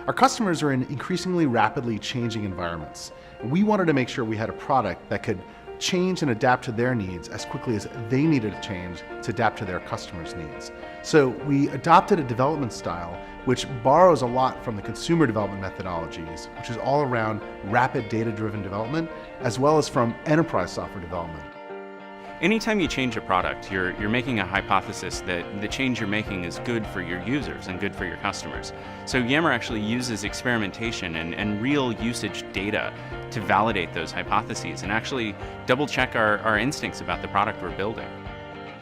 Our customers are in increasingly rapidly changing environments. We wanted to make sure we had a product that could change and adapt to their needs as quickly as they needed to change to adapt to their customers' needs. So we adopted a development style which borrows a lot from the consumer development methodologies, which is all around rapid data-driven development, as well as from enterprise software development. Anytime you change a product, you're making a hypothesis that the change you're making is good for your users and good for your customers. So Yammer actually uses experimentation and real usage data to validate those hypotheses and actually double check our instincts about the product we're building.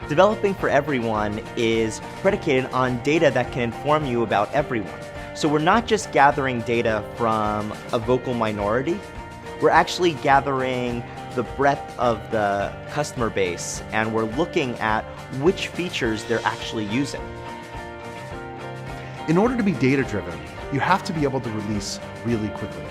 Developing for everyone is predicated on data that can inform you about everyone. So we're not just gathering data from a vocal minority, we're actually gathering the breadth of the customer base, and we're looking at which features they're actually using. In order to be data-driven, you have to be able to release really quickly.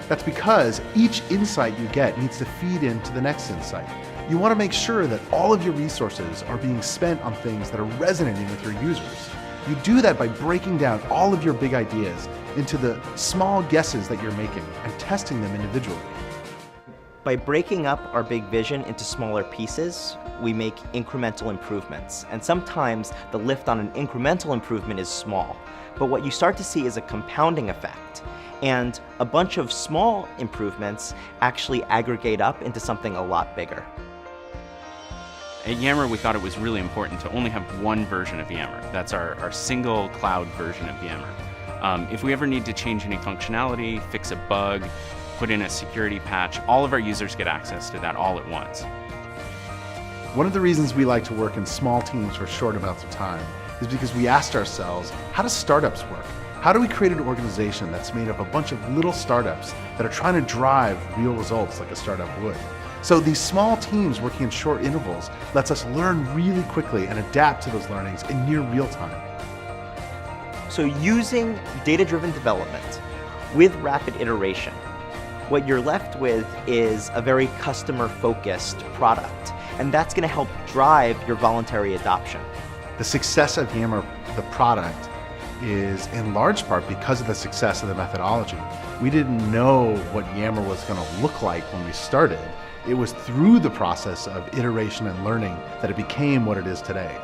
That's because each insight you get needs to feed into the next insight. You want to make sure that all of your resources are being spent on things that are resonating with your users. You do that by breaking down all of your big ideas into the small guesses that you're making and testing them individually. By breaking up our big vision into smaller pieces, we make incremental improvements. And sometimes the lift on an incremental improvement is small. But what you start to see is a compounding effect. And a bunch of small improvements actually aggregate up into something a lot bigger. At Yammer, we thought it was really important to only have one version of Yammer. That's our single cloud version of Yammer. If we ever need to change any functionality, fix a bug, put in a security patch, all of our users get access to that all at once. One of the reasons we like to work in small teams for short amounts of time is because we asked ourselves, how do startups work? How do we create an organization that's made of a bunch of little startups that are trying to drive real results like a startup would? So these small teams working in short intervals lets us learn really quickly and adapt to those learnings in near real time. So using data-driven development with rapid iteration, what you're left with is a very customer-focused product, and that's going to help drive your voluntary adoption. The success of Yammer, the product, is in large part because of the success of the methodology. We didn't know what Yammer was going to look like when we started. It was through the process of iteration and learning that it became what it is today.